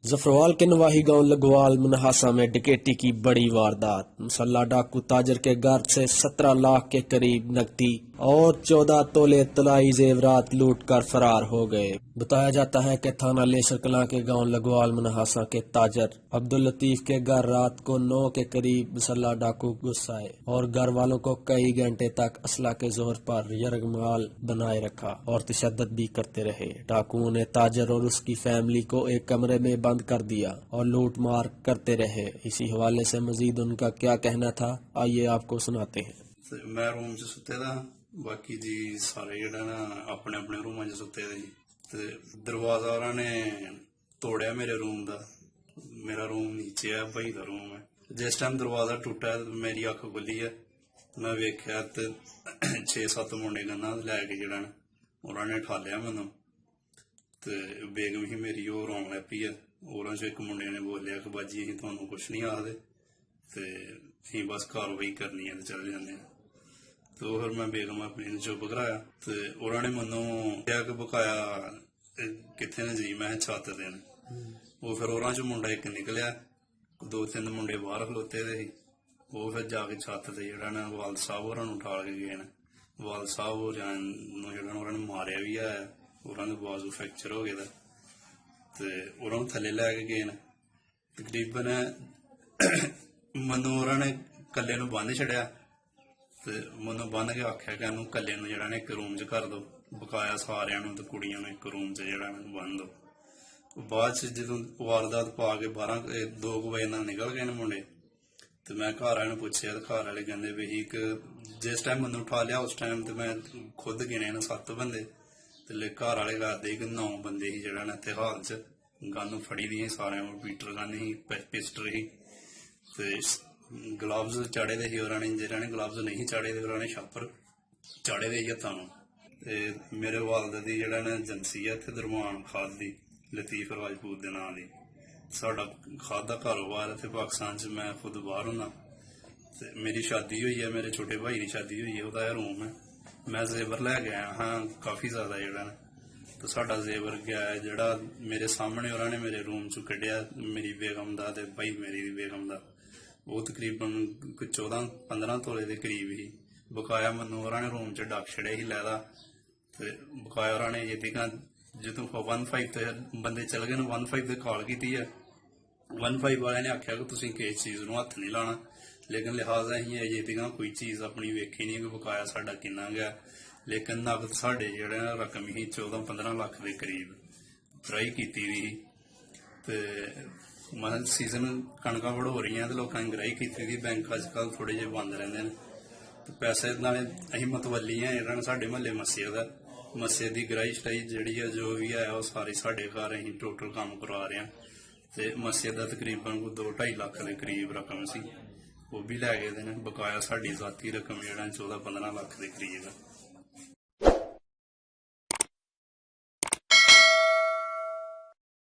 जफरवाल के नवाही गांव लगवाल मनहासा में डकैती की बड़ी वारदात। मुसल्ला डाकू ताजर के घर से 17 लाख के करीब नकदी और 14 तोले तलाई जेवरात लूट कर फरार हो गए। बताया जाता है कि थाना लेसर कलां के गांव लगवाल मनहासा के ताजर अब्दुल लतीफ के घर रात को 9 के करीब मुसल्ला डाकू घुस आए और घर वालों को कई घंटे तक असला के जोर पर यरगमाल बनाए रखा और तशद्दुद भी करते रहे। डाकुओं ने ताजर और उसकी फैमिली को एक कमरे में बंद कर दिया और लूट मार करते रहे। इसी हवाले से मजीद उनका क्या कहना था, आइए आपको सुनाते हैं। मैं रूम च सुते दा, बाकी जी सारे जेड़ा ना अपने अपने रूमां च सुते दे जी। ते दरवाजा उन्हां ने तोड़िया मेरे रूम दा। मेरा रूम नीचे है, भाई दा रूम है। जिस टाइम दरवाजा टुटा है मेरी अख खुली है, मैं वेख्या ते 6-7 मुंडे गन्ना लैके जेड़ा ना उन्हां ने ठालिया मैनू ते बेगम ही मेरी ओह् रोन लग पई है। ओह्दे च एक मुंडे ने बोलिया कि बाजी असीं तुहानू कुछ नहीं आखदे ते असीं बस कारवाई करनी है ते चले जाने। तो फिर मैं बेगम अपनी ने चुप कराया ते उन्होंने मैनू क्या कि बकाया कित्थे ने जी, मैं छत ते न। वो फिर ओह्दे च मुंडा एक निकलिया, 2-3 मुंडे बाहर खलोते दे ही। वो फिर जाके छत ते जेड़ा ना वालद साहब होरां नू उठाल के गए न। वालद साहब होरां नू जेड़ा उन्होंने मारिया भी है, उन्होंने बाजू फ्रैक्चर हो गया ते उन्होंने थल्ले लैके गए न। तकरीबन मनु उन्होंने कल्ले नू बंद छड़िया ते मनु बंद के आख्या कि इनू कल्ले नू जेड़ा ना एक रूम च कर दो, बकाया सारियां नू ते कुड़ियां नू एक रूम च जेड़ा ना बंद दो। बाद च जदों वारदात पा के 2 बजे नाल निकल गए न मुंडे ते मैं घर आले नू पुछया ते घर आले कहंदे भी कि जिस टाइम मैनू उठालिया उस टाइम ते मैं खुद गिने न 7 बंदे ते घर आले करदे कि 9 बंदे ही जेड़ा ना इत्थे हाल च। गन फड़ी दी ही सारें कोल, पीटर गन ही, पिस्टल ही ते ग्लव्स चाड़े दे ही। उन्होंने जिन्हां ने ग्लव्स नहीं चाड़े दे उन्होंने छापर चाड़े दे ही हत्थां नू। ते मेरे वालद दी जेड़ा ना एजेंसी है इत्थे दरमान खाद दी, लतीफ राजपूत दे नां दी। साडा खाद दा कारोबार इत्थे पाकिस्तान च, मैं खुद बाहर होना ते मेरी शादी हुई है, मेरे छोटे भाई की शादी हुई है, ओह्दा रूम है। मैं जेवर लै के आया हाँ काफ़ी ज़्यादा जेड़ा ना, तो साडा जेवर गया है जेड़ा मेरे सामने उन्होंने मेरे रूम चो कड्ढिया मेरी बेगम दा ते भाई मेरी दी बेगम दा। वो तकरीबन 14-15 तोले के करीब ही। बकाया मनु उन्होंने रूम च डक छड़े ही लैदा ते बकाया उन्होंने ये दिखा जो 15 ते बंदे चल गए 15 ते कॉल की है। 15 वाले ने आख्या कि तुसीं किस चीज़ नू हत्थ नहीं लाना, लेकिन लिहाजा असीं अजे तक कोई चीज़ अपनी वेखी नहीं कि बकाया साडा किन्ना गया। लेकिन नगद साढ़े जेह्ड़े रकम ही 14-15 लाख के करीब ट्राई की दी ही। ते मतलब सीजन कणकां बढ़ो रही तो लोगों ने गराही की थी। बैंक अजकल थोड़े जे बंद रहंदे न ते पैसे नाले असीं मतवली हैं जेह्ड़ा साडे म्हल्ले मस्जिद है, मस्जिद की गराही शराही जिहड़ी है जो भी है वो सारी साडे घर असीं टोटल काम करवा रहे हैं। ते मस्जिद का तकरीबन 2-2.5 लाख के करीब रकम सी, वो भी लै गए दे न। बकाया साडी जाती रकम जेह्ड़ा 14-15 लाख के करीब है।